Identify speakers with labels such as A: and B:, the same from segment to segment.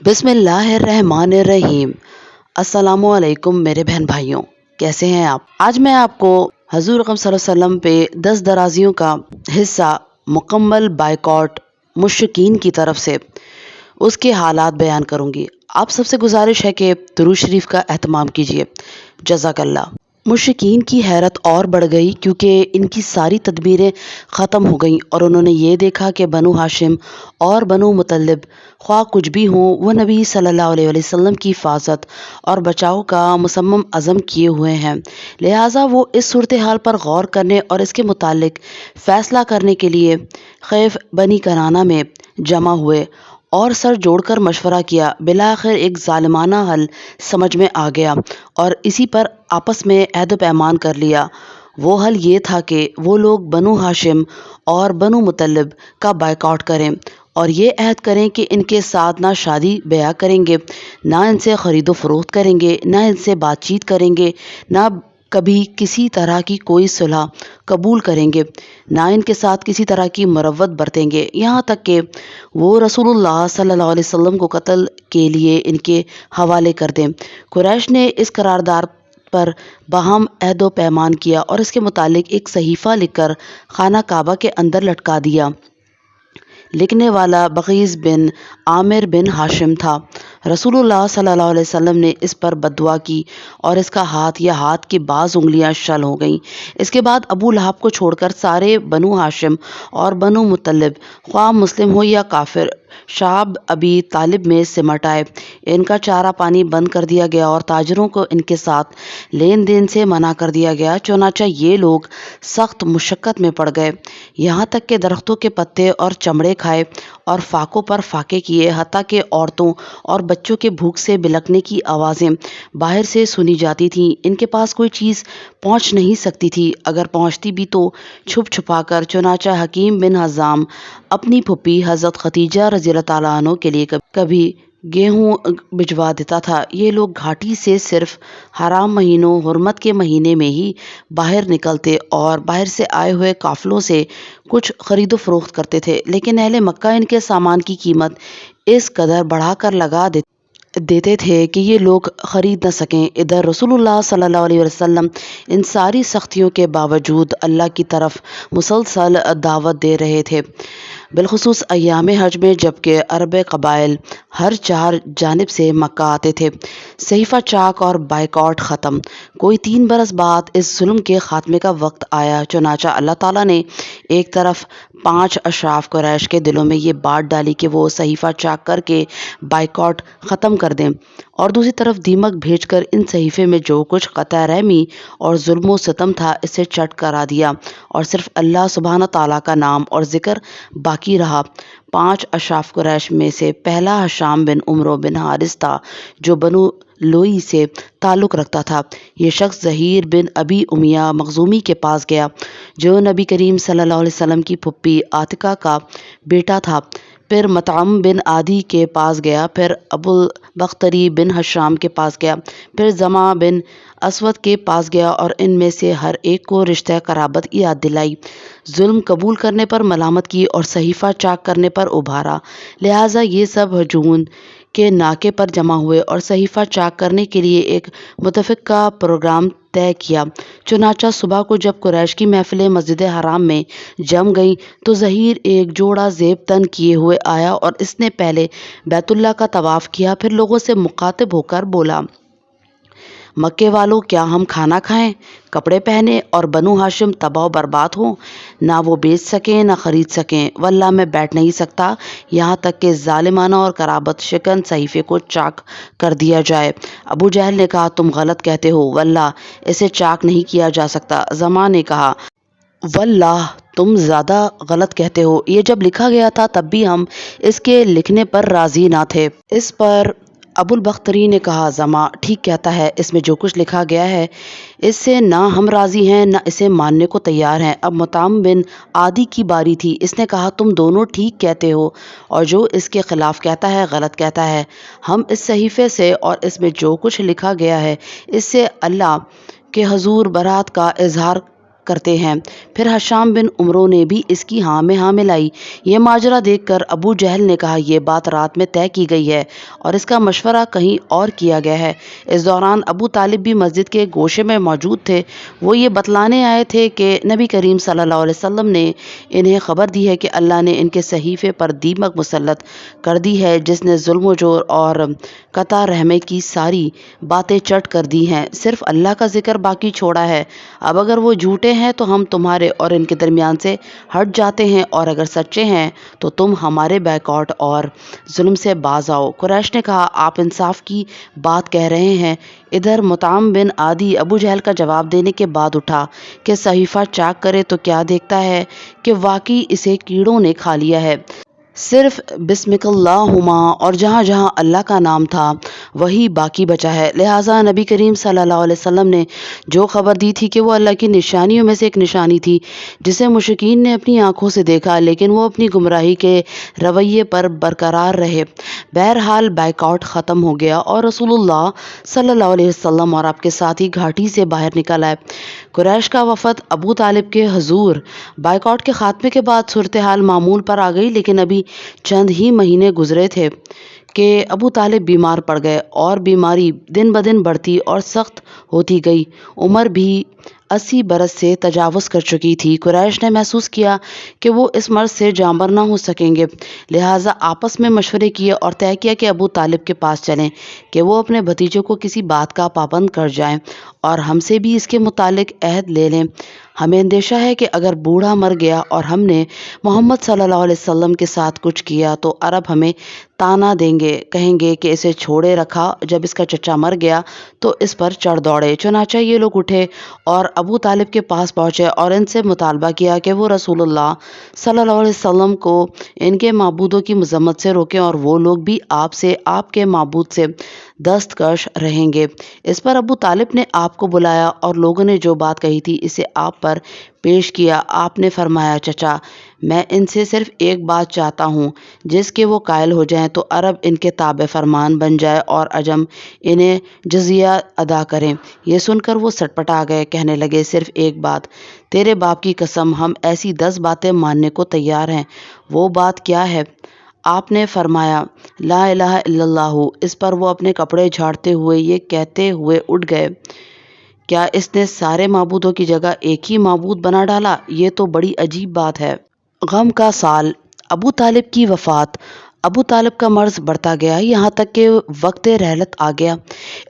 A: بسم اللہ الرحمن الرحیم۔ السلام علیکم میرے بہن بھائیوں، کیسے ہیں آپ؟ آج میں آپ کو حضور اکرم صلی اللہ علیہ وسلم پہ 10 درازیوں کا حصہ مکمل بائیکاٹ مشرکین کی طرف سے اس کے حالات بیان کروں گی۔ آپ سب سے گزارش ہے کہ درود شریف کا اہتمام کیجیے، جزاک اللہ۔ مشرکین کی حیرت اور بڑھ گئی کیونکہ ان کی ساری تدبیریں ختم ہو گئیں اور انہوں نے یہ دیکھا کہ بنو ہاشم اور بنو مطلب خواہ کچھ بھی ہوں، وہ نبی صلی اللہ علیہ وسلم کی حفاظت اور بچاؤ کا مصمم عزم کیے ہوئے ہیں، لہٰذا وہ اس صورتحال پر غور کرنے اور اس کے متعلق فیصلہ کرنے کے لیے خیف بنی کنانہ میں جمع ہوئے اور سر جوڑ کر مشورہ کیا۔ بالآخر ایک ظالمانہ حل سمجھ میں آ گیا اور اسی پر آپس میں عہد و پیمان کر لیا۔ وہ حل یہ تھا کہ وہ لوگ بنو ہاشم اور بنو مطلب کا بائیکاٹ کریں اور یہ عہد کریں کہ ان کے ساتھ نہ شادی بیعہ کریں گے، نہ ان سے خرید و فروخت کریں گے، نہ ان سے بات چیت کریں گے، نہ کبھی کسی طرح کی کوئی صلح قبول کریں گے، نہ ان کے ساتھ کسی طرح کی مروت برتیں گے، یہاں تک کہ وہ رسول اللہ صلی اللہ علیہ وسلم کو قتل کے لیے ان کے حوالے کر دیں۔ قریش نے اس قرارداد پر باہم عہد و پیمان کیا اور اس کے متعلق ایک صحیفہ لکھ کر خانہ کعبہ کے اندر لٹکا دیا۔ لکھنے والا بغیظ بن عامر بن ہاشم تھا۔ رسول اللہ صلی اللہ علیہ وسلم نے اس پر بددعا کی اور اس کا ہاتھ یا ہاتھ کی بعض انگلیاں شل ہو گئیں۔ اس کے بعد ابو لہب کو چھوڑ کر سارے بنو ہاشم اور بنو مطلب خواہ مسلم ہو یا کافر شعب ابی طالب میں سمٹ آئے۔ ان کا چارہ پانی بند کر دیا گیا اور تاجروں کو ان کے ساتھ لین دین سے منع کر دیا گیا، چنانچہ یہ لوگ سخت مشقت میں پڑ گئے، یہاں تک کہ درختوں کے پتے اور چمڑے کھائے اور فاقوں پر فاقے کیے، حتیٰ کہ عورتوں اور بچوں کے بھوک سے بلکنے کی آوازیں باہر سے سنی جاتی تھیں۔ ان کے پاس کوئی چیز پہنچ نہیں سکتی تھی، اگر پہنچتی بھی تو چھپ چھپا کر، چنانچہ حکیم بن حزام اپنی پھوپھی حضرت خدیجہ رضی اللہ تعالیٰ عنہ کے لیے کبھی گیہوں بھجوا دیتا تھا۔ یہ لوگ گھاٹی سے صرف حرام مہینوں حرمت کے مہینے میں ہی باہر نکلتے اور باہر سے آئے ہوئے قافلوں سے کچھ خرید و فروخت کرتے تھے، لیکن اہل مکہ ان کے سامان کی قیمت اس قدر بڑھا کر لگا دیتے تھے کہ یہ لوگ خرید نہ سکیں۔ ادھر رسول اللہ صلی اللہ علیہ وسلم ان ساری سختیوں کے باوجود اللہ کی طرف مسلسل دعوت دے رہے تھے، بالخصوص ایام حج میں، جبکہ عرب قبائل ہر 4 جانب سے مکہ آتے تھے۔ صحیفہ چاک اور بائیکاٹ ختم۔ کوئی 3 برس بعد اس ظلم کے خاتمے کا وقت آیا، چنانچہ اللہ تعالیٰ نے ایک طرف 5 اشراف قریش کے دلوں میں یہ بات ڈالی کہ وہ صحیفہ چاک کر کے بائیکاٹ ختم کر دیں، اور دوسری طرف دیمک بھیج کر ان صحیفے میں جو کچھ قطع رحمی اور ظلم و ستم تھا اسے چٹ کرا دیا اور صرف اللہ سبحانہ تعالیٰ کا نام اور ذکر باقی رہا۔ 5 اشراف قریش میں سے پہلا ہشام بن عمرو بن حارث تھا، جو بنو لوئی سے تعلق رکھتا تھا۔ یہ شخص ظہیر بن ابی امیہ مخزومی کے پاس گیا، جو نبی کریم صلی اللہ علیہ وسلم کی پھوپھی عاتکہ کا بیٹا تھا، پھر مطعم بن عدی کے پاس گیا، پھر ابو البختری بن ہشام کے پاس گیا، پھر زمع بن اسود کے پاس گیا اور ان میں سے ہر ایک کو رشتہ قرابت یاد دلائی، ظلم قبول کرنے پر ملامت کی اور صحیفہ چاک کرنے پر ابھارا، لہٰذا یہ سب ہجون کے ناکے پر جمع ہوئے اور صحیفہ چاک کرنے کے لیے ایک متفقہ پروگرام طے کیا۔ چنانچہ صبح کو جب قریش کی محفلیں مسجد حرام میں جم گئیں تو ظہیر ایک جوڑا زیب تن کیے ہوئے آیا اور اس نے پہلے بیت اللہ کا طواف کیا، پھر لوگوں سے مخاطب ہو کر بولا، مکے والو، کیا ہم کھانا کھائیں، کپڑے پہنے اور بنو ہاشم تباہ و برباد ہوں، نہ وہ بیچ سکیں نہ خرید سکیں؟ واللہ میں بیٹھ نہیں سکتا یہاں تک کہ ظالمانہ اور قرابت شکن صحیفے کو چاک کر دیا جائے۔ ابو جہل نے کہا، تم غلط کہتے ہو، واللہ اسے چاک نہیں کیا جا سکتا۔ زمع نے کہا، واللہ تم زیادہ غلط کہتے ہو، یہ جب لکھا گیا تھا تب بھی ہم اس کے لکھنے پر راضی نہ تھے۔ اس پر ابو البختری نے کہا، زمع ٹھیک کہتا ہے، اس میں جو کچھ لکھا گیا ہے اس سے نہ ہم راضی ہیں نہ اسے ماننے کو تیار ہیں۔ اب مطعم بن عدی کی باری تھی، اس نے کہا، تم دونوں ٹھیک کہتے ہو اور جو اس کے خلاف کہتا ہے غلط کہتا ہے۔ ہم اس صحیفے سے اور اس میں جو کچھ لکھا گیا ہے اس سے اللہ کے حضور برات کا اظہار کرتے ہیں۔ پھر حشام بن عمرو نے بھی اس کی ہاں میں ہاں ملائی۔ یہ ماجرا دیکھ کر ابو جہل نے کہا یہ بات رات میں طے کی گئی ہے اور اس کا مشورہ کہیں اور کیا گیا ہے۔ اس دوران ابو طالب بھی مسجد کے گوشے میں موجود تھے۔ وہ یہ بتلانے آئے تھے کہ نبی کریم صلی اللہ علیہ وسلم نے انہیں خبر دی ہے کہ اللہ نے ان کے صحیفے پر دیمک مسلط کر دی ہے جس نے ظلم و جور اور قطع رحمی کی ساری باتیں چٹ کر دی ہیں، صرف اللہ کا ذکر باقی چھوڑا ہے۔ اب اگر وہ جھوٹے ہیں تو ہم تمہارے اور ان کے درمیان سے ہٹ جاتے ہیں، اور اگر سچے ہیں تو تم ہمارے بیکاٹ اور ظلم سے باز آؤ۔ قریش نے کہا آپ انصاف کی بات کہہ رہے ہیں۔ ادھر مطعم بن عدی ابو جہل کا جواب دینے کے بعد اٹھا کہ صحیفہ چاک کرے تو کیا دیکھتا ہے کہ واقعی اسے کیڑوں نے کھا لیا ہے۔ صرف بسمک اللہم اور جہاں جہاں اللہ کا نام تھا وہی باقی بچا ہے۔ لہٰذا نبی کریم صلی اللہ علیہ وسلم نے جو خبر دی تھی کہ وہ اللہ کی نشانیوں میں سے ایک نشانی تھی جسے مشرکین نے اپنی آنکھوں سے دیکھا لیکن وہ اپنی گمراہی کے رویے پر برقرار رہے۔ بہرحال بائیکاٹ ختم ہو گیا اور رسول اللہ صلی اللہ علیہ وسلم اور آپ کے ساتھی گھاٹی سے باہر نکل آئے۔ قریش کا وفد ابو طالب کے حضور۔ بائیکاٹ کے خاتمے کے بعد صورتحال معمول پر آ گئی، لیکن ابھی چند ہی مہینے گزرے تھے کہ ابو طالب بیمار پڑ گئے اور بیماری دن بدن بڑھتی اور سخت ہوتی گئی۔ عمر بھی 80 برس سے تجاوز کر چکی تھی۔ قریش نے محسوس کیا کہ وہ اس مرض سے جانبر نہ ہو سکیں گے، لہٰذا آپس میں مشورے کیے اور طے کیا کہ ابو طالب کے پاس چلیں کہ وہ اپنے بھتیجے کو کسی بات کا پابند کر جائیں اور ہم سے بھی اس کے متعلق عہد لے لیں۔ ہمیں اندیشہ ہے کہ اگر بوڑھا مر گیا اور ہم نے محمد صلی اللہ علیہ وسلم کے ساتھ کچھ کیا تو عرب ہمیں تانا دیں گے، کہیں گے کہ اسے چھوڑے رکھا، جب اس کا چچا مر گیا تو اس پر چڑھ دوڑے۔ چنانچہ یہ لوگ اٹھے اور ابو طالب کے پاس پہنچے اور ان سے مطالبہ کیا کہ وہ رسول اللہ صلی اللہ علیہ وسلم کو ان کے معبودوں کی مذمت سے روکیں اور وہ لوگ بھی آپ سے، آپ کے معبود سے دستکش رہیں گے۔ اس پر ابو طالب نے آپ کو بلایا اور لوگوں نے جو بات کہی تھی اسے آپ پر پیش کیا۔ آپ نے فرمایا چچا، میں ان سے صرف ایک بات چاہتا ہوں جس کے وہ قائل ہو جائیں تو عرب ان کے تابع فرمان بن جائے اور عجم انہیں جزیہ ادا کریں۔ یہ سن کر وہ سٹپٹا گئے، کہنے لگے صرف ایک بات، تیرے باپ کی قسم ہم ایسی 10 باتیں ماننے کو تیار ہیں۔ وہ بات کیا ہے؟ آپ نے فرمایا لا الہ الا اللہ۔ اس پر وہ اپنے کپڑے جھاڑتے ہوئے یہ کہتے ہوئے اٹھ گئے، کیا اس نے سارے معبودوں کی جگہ ایک ہی معبود بنا ڈالا؟ یہ تو بڑی عجیب بات ہے۔ غم کا سال، ابو طالب کی وفات۔ ابو طالب کا مرض بڑھتا گیا یہاں تک کہ وقت رحلت آ گیا۔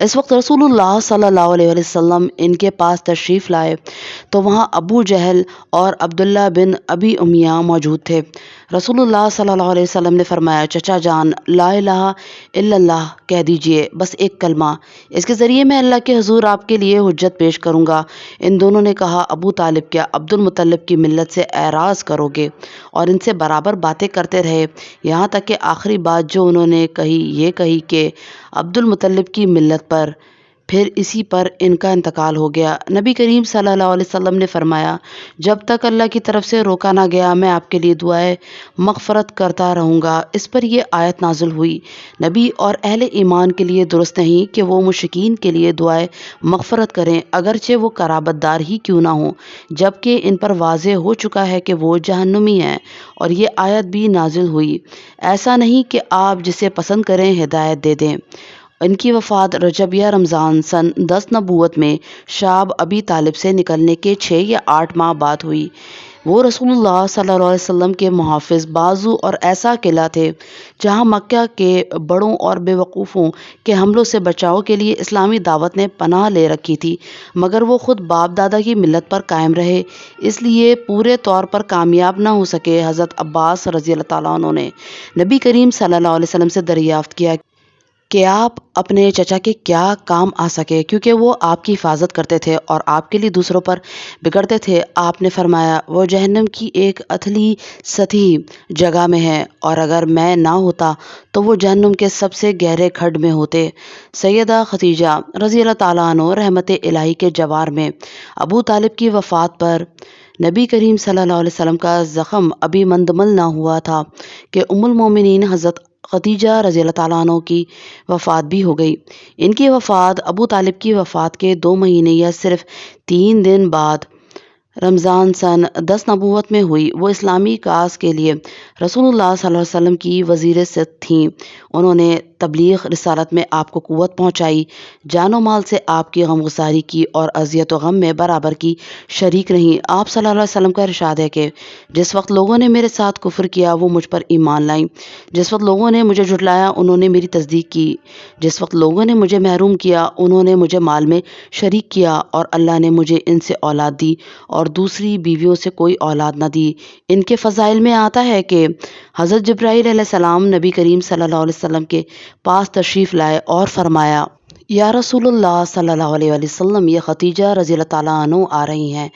A: اس وقت رسول اللہ صلی اللہ علیہ وسلم ان کے پاس تشریف لائے تو وہاں ابو جہل اور عبداللہ بن ابی امیہ موجود تھے۔ رسول اللہ صلی اللہ علیہ وسلم نے فرمایا چچا جان، لا الہ الا اللہ کہہ دیجئے، بس ایک کلمہ، اس کے ذریعے میں اللہ کے حضور آپ کے لیے حجت پیش کروں گا۔ ان دونوں نے کہا ابو طالب کیا عبد المطلب کی ملت سے اعراض کرو گے؟ اور ان سے برابر باتیں کرتے رہے یہاں تک کہ آخری بات جو انہوں نے کہی یہ کہی کہ عبد المطلب کی ملت پر، پھر اسی پر ان کا انتقال ہو گیا۔ نبی کریم صلی اللہ علیہ وسلم نے فرمایا جب تک اللہ کی طرف سے روکا نہ گیا میں آپ کے لیے دعائے مغفرت کرتا رہوں گا۔ اس پر یہ آیت نازل ہوئی، نبی اور اہل ایمان کے لیے درست نہیں کہ وہ مشرکین کے لیے دعائے مغفرت کریں اگرچہ وہ قرابت دار ہی کیوں نہ ہوں، جبکہ ان پر واضح ہو چکا ہے کہ وہ جہنمی ہیں۔ اور یہ آیت بھی نازل ہوئی، ایسا نہیں کہ آپ جسے پسند کریں ہدایت دے دیں۔ ان کی وفات رجب یا رمضان سن 10 نبوت میں شاب ابی طالب سے نکلنے کے 6 یا 8 ماہ بعد ہوئی۔ وہ رسول اللہ صلی اللہ علیہ وسلم کے محافظ، بازو اور ایسا قلعہ تھے جہاں مکہ کے بڑوں اور بے وقوفوں کے حملوں سے بچاؤ کے لیے اسلامی دعوت نے پناہ لے رکھی تھی، مگر وہ خود باپ دادا کی ملت پر قائم رہے، اس لیے پورے طور پر کامیاب نہ ہو سکے۔ حضرت عباس رضی اللہ تعالیٰ عنہ نے نبی کریم صلی اللہ علیہ وسلم سے دریافت کیا کہ آپ اپنے چچا کے کیا کام آ سکے، کیونکہ وہ آپ کی حفاظت کرتے تھے اور آپ کے لیے دوسروں پر بگڑتے تھے۔ آپ نے فرمایا وہ جہنم کی ایک اتھلی سطحی جگہ میں ہے، اور اگر میں نہ ہوتا تو وہ جہنم کے سب سے گہرے کھڈ میں ہوتے۔ سیدہ خدیجہ رضی اللہ تعالیٰ عنہ رحمت الہی کے جوار میں ابو طالب کی وفات پر نبی کریم صلی اللہ علیہ وسلم کا زخم ابھی مندمل نہ ہوا تھا کہ ام المومنین حضرت خدیجہ رضی اللہ تعالیٰ عنہ کی وفات بھی ہو گئی۔ ان کی وفات ابو طالب کی وفات کے 2 مہینے یا صرف 3 دن بعد رمضان سن 10 نبوت میں ہوئی۔ وہ اسلامی کاز کے لیے رسول اللہ صلی اللہ علیہ وسلم کی وزیر صدق تھیں۔ انہوں نے تبلیغ رسالت میں آپ کو قوت پہنچائی، جان و مال سے آپ کی غمگساری کی اور اذیت و غم میں برابر کی شریک رہیں۔ آپ صلی اللہ علیہ وسلم کا ارشاد ہے کہ جس وقت لوگوں نے میرے ساتھ کفر کیا وہ مجھ پر ایمان لائیں، جس وقت لوگوں نے مجھے جھٹلایا انہوں نے میری تصدیق کی، جس وقت لوگوں نے مجھے محروم کیا انہوں نے مجھے مال میں شریک کیا، اور اللہ نے مجھے ان سے اولاد دی اور دوسری بیویوں سے کوئی اولاد نہ دی۔ ان کے فضائل میں آتا ہے کہ حضرت جبرائیل علیہ السلام نبی کریم صلی اللہ علیہ وسلم کے پاس تشریف لائے اور فرمایا، یا رسول اللہ صلی اللہ علیہ وسلم، یہ خدیجہ رضی اللہ تعالیٰ عنہ آ رہی ہیں۔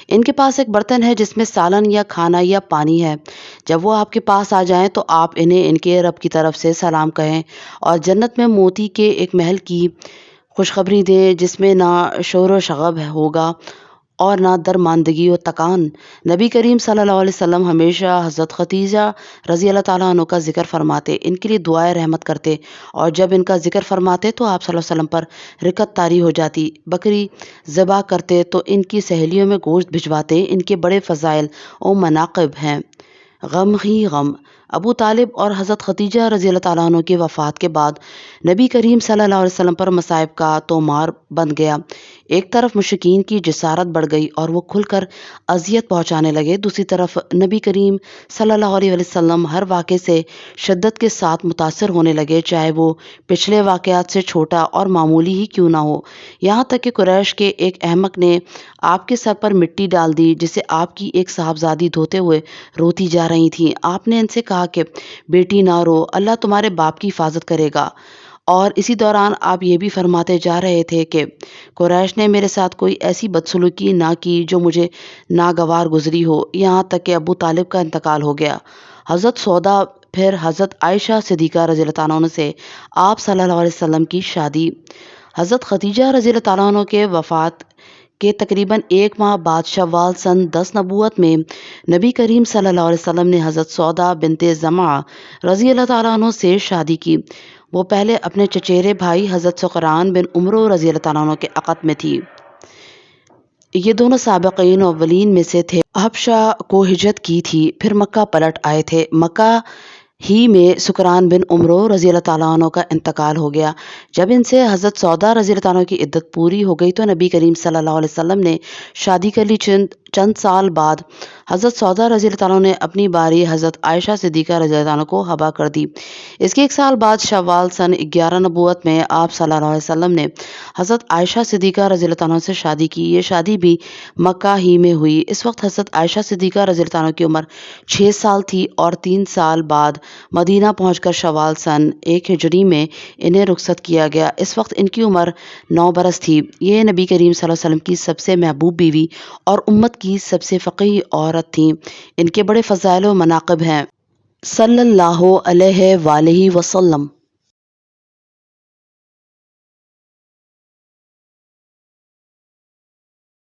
A: ان کے پاس ایک برتن ہے جس میں سالن یا کھانا یا پانی ہے۔ جب وہ آپ کے پاس آ جائیں تو آپ انہیں ان کے رب کی طرف سے سلام کہیں اور جنت میں موتی کے ایک محل کی خوشخبری دیں جس میں نہ شور و شغب ہوگا اور نہ درماندگی و تکان۔ نبی کریم صلی اللہ علیہ وسلم ہمیشہ حضرت خدیجہ رضی اللہ تعالیٰ عنہ کا ذکر فرماتے، ان کے لیے دعائے رحمت کرتے، اور جب ان کا ذکر فرماتے تو آپ صلی اللہ علیہ وسلم پر رکت طاری ہو جاتی۔ بکری ذبح کرتے تو ان کی سہیلیوں میں گوشت بھجواتے۔ ان کے بڑے فضائل و مناقب ہیں۔ غم ہی غم۔ ابو طالب اور حضرت خدیجہ رضی اللہ تعالیٰ عنہ کی وفات کے بعد نبی کریم صلی اللہ علیہ وسلم پر مصائب کا تومار بن گیا۔ ایک طرف مشرکین کی جسارت بڑھ گئی اور وہ کھل کر اذیت پہنچانے لگے، دوسری طرف نبی کریم صلی اللہ علیہ وسلم ہر واقعے سے شدت کے ساتھ متاثر ہونے لگے، چاہے وہ پچھلے واقعات سے چھوٹا اور معمولی ہی کیوں نہ ہو۔ یہاں تک کہ قریش کے ایک احمق نے آپ کے سر پر مٹی ڈال دی جسے آپ کی ایک صاحبزادی دھوتے ہوئے روتی جا رہی تھیں۔ آپ نے ان سے کہا کہ بیٹی نہ رو، اللہ تمہارے باپ کی حفاظت کرے گا، اور اسی دوران آپ یہ بھی فرماتے جا رہے تھے کہ قریش نے میرے ساتھ کوئی ایسی بدسلوکی نہ کی جو مجھے ناگوار گزری ہو، یہاں تک کہ ابو طالب کا انتقال ہو گیا۔ حضرت سودا پھر حضرت عائشہ صدیقہ رضی اللہ تعالیٰ عنہ سے آپ صلی اللہ علیہ وسلم کی شادی۔ حضرت خدیجہ رضی اللہ تعالیٰ عنہ کے وفات کے تقریباً 1 ماہ بعد شوال سن 10 نبوت میں نبی کریم صلی اللہ علیہ وسلم نے حضرت سودا بنت زمعہ رضی اللہ تعالیٰ عنہ سے شادی کی۔ وہ پہلے اپنے چچیرے بھائی حضرت سقران بن عمرو رضی اللہ تعالیٰ عنہ کے عقد میں تھی۔ یہ دونوں سابقین اولین میں سے تھے۔ حبشہ کو ہجرت کی تھی، پھر مکہ پلٹ آئے تھے۔ مکہ ہی میں سکران بن عمرو رضی اللہ تعالیٰ عنہ کا انتقال ہو گیا۔ جب ان سے حضرت سودا رضی اللہ تعالیٰ عنہ کی عدت پوری ہو گئی تو نبی کریم صلی اللہ علیہ وسلم نے شادی کر لی۔ چند سال بعد حضرت سودا رضی اللہ تعالیٰ عنہ نے اپنی باری حضرت عائشہ صدیقہ رضی اللہ عنہ کو حبا کر دی۔ اس کے 1 سال بعد شوال سن 11 نبوت میں آپ صلی اللہ علیہ وسلم نے حضرت عائشہ صدیقہ رضی اللہ تعالیٰ عنہ سے شادی کی۔ یہ شادی بھی مکہ ہی میں ہوئی۔ اس وقت حضرت عائشہ صدیقہ رضی اللہ تعالیٰ عنہ کی عمر 6 سال تھی، اور 3 سال بعد مدینہ پہنچ کر شوال سن 1 ہجری میں انہیں رخصت کیا گیا۔ اس وقت ان کی عمر 9 برس تھی۔ یہ نبی کریم صلی اللہ علیہ وسلم کی سب سے محبوب بیوی اور امت کی سب سے فقیہ عورت تھیں۔ ان کے بڑے فضائل و مناقب ہیں۔ صلی اللہ علیہ وآلہ وسلم۔